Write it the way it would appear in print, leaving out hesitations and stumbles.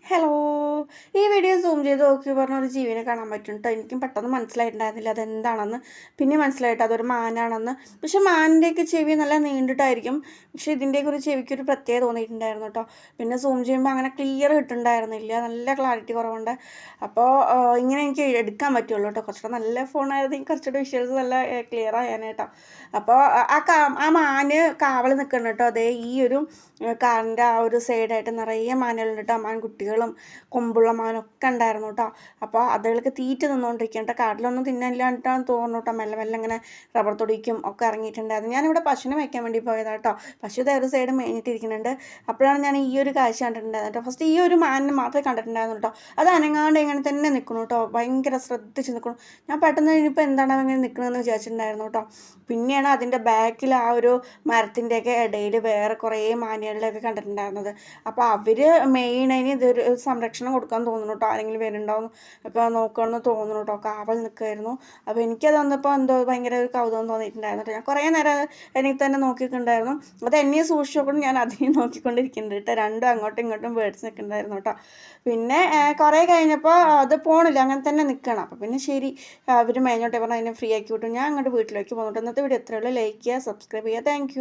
Hello! ഈ video zoom ചെയ്ത് നോക്കിയപ്പോൾ ഒരു ജീവിനെ കാണാൻ പറ്റും ട്ടോ. എനിക്കും പെട്ടെന്ന് മനസ്സിലായിട്ടുണ്ടായിരുന്നില്ല അതെന്താണെന്ന്. പിന്നെ മനസ്സിലായിട്ട് അതൊരു മാനാണെന്ന്. പക്ഷെ മാനിൻ്റെയൊക്കെ ചെവി നല്ല നീണ്ടിട്ടായിരിക്കും. പക്ഷെ ഇതിൻ്റെയൊക്കെ ഒരു ചെവിക്കൊരു പ്രത്യേകത തോന്നിയിട്ടുണ്ടായിരുന്നു കേട്ടോ. പിന്നെ സൂം ചെയ്യുമ്പോൾ അങ്ങനെ ക്ലിയർ കിട്ടുന്നുണ്ടായിരുന്നില്ല. നല്ല ക്ലാരിറ്റി കുറവുണ്ട്. അപ്പോൾ ഇങ്ങനെ എനിക്ക് എടുക്കാൻ പറ്റുള്ളൂ കേട്ടോ. കുറച്ചുകൂടെ നല്ല ഫോണായിരുന്നെങ്കിൽ കുറച്ചുകൂടെ വിഷ്വൽസ് നല്ല ക്ലിയർ ആയേനെ. അപ്പോൾ ആ മാന് കാവൽ നിൽക്കുന്നുണ്ട് കേട്ടോ. അതേ ഈ ഒരു കാറിൻ്റെ ആ ഒരു സൈഡായിട്ട് നിറയെ മാനുകളുണ്ട് കേട്ടോ. മാൻകുട്ടികളും കൊമ്പുള്ള മാനൊക്കെ ഉണ്ടായിരുന്നു കേട്ടോ. അപ്പോൾ അതുകൾക്ക് തീറ്റ തിന്നുകൊണ്ടിരിക്കുകയാണ് കേട്ടോ. കാട്ടിലൊന്നും തിന്നാനില്ലാണ്ടാണ് തോന്നുന്നു കേട്ടോ. മെല്ലെ മെല്ലെ ഇങ്ങനെ റബ്ബർ തൊടിക്കും ഒക്കെ ഇറങ്ങിയിട്ടുണ്ടായിരുന്നു. ഞാനിവിടെ പശുവിനെ വയ്ക്കാൻ വേണ്ടി പോയതാണ് കേട്ടോ. പശു ഇതേ ഒരു സൈഡ് മേഞ്ഞിട്ടിരിക്കുന്നുണ്ട്. അപ്പോഴാണ് ഞാൻ ഈ ഒരു കാഴ്ച കണ്ടിട്ടുണ്ടായിരുന്നത് കേട്ടോ. ഫസ്റ്റ് ഈ ഒരു മാനിനെ മാത്രമേ കണ്ടിട്ടുണ്ടായിരുന്നു കേട്ടോ. അത് അനങ്ങാണ്ട് ഇങ്ങനെ തന്നെ നിൽക്കുന്നു കേട്ടോ. ഭയങ്കര ശ്രദ്ധിച്ച് നിൽക്കണം. ഞാൻ പെട്ടെന്ന് കഴിഞ്ഞപ്പോൾ എന്താണ് അങ്ങനെ നിൽക്കണമെന്ന് വിചാരിച്ചിട്ടുണ്ടായിരുന്നു കേട്ടോ. പിന്നെയാണ് അതിൻ്റെ ബാക്കിൽ ആ ഒരു മരത്തിൻ്റെയൊക്കെ ഇടയിൽ വേറെ കുറേ മാനുകളിലൊക്കെ കണ്ടിട്ടുണ്ടായിരുന്നത്. അപ്പോൾ അവർ മെയിനതിന് ഇതൊരു സംരക്ഷണം കൊടുക്കാൻ തോന്നുന്നു കേട്ടോ. ആരെങ്കിലും വരുന്നുണ്ടാവും ഒക്കെ നോക്കണമെന്ന് തോന്നുന്നു കേട്ടോ. കാവൽ നിൽക്കുമായിരുന്നു. അപ്പോൾ എനിക്കത് വന്നപ്പോൾ എന്തോ ഭയങ്കര ഒരു കൗതുകം തോന്നിയിട്ടുണ്ടായിരുന്നു കേട്ടോ. ഞാൻ കുറേ നേരം എനിക്ക് തന്നെ നോക്കിയിട്ടുണ്ടായിരുന്നു. അത് എന്നെ സൂക്ഷിച്ച് നോക്കണം, ഞാൻ അതിനെ നോക്കിക്കൊണ്ടിരിക്കുന്നുണ്ട് കേട്ടോ. രണ്ടും അങ്ങോട്ടും ഇങ്ങോട്ടും ബേഡ്സ് നിൽക്കുന്നുണ്ടായിരുന്നു കേട്ടോ. പിന്നെ കുറേ കഴിഞ്ഞപ്പോൾ അത് പോകണില്ല, അങ്ങനെ തന്നെ നിൽക്കണം. അപ്പോൾ പിന്നെ ശരി, അവർ മേഞ്ഞോട്ടെ പറഞ്ഞാൽ അതിനെ ഫ്രീ ആക്കി വിട്ടു. ഞാൻ അങ്ങോട്ട് വീട്ടിലേക്ക് പോകുന്നുണ്ട്. ഇന്നത്തെ വീഡിയോ എത്രയുള്ളൂ. ലൈക്ക് ചെയ്യുക, സബ്സ്ക്രൈബ് ചെയ്യുക. താങ്ക്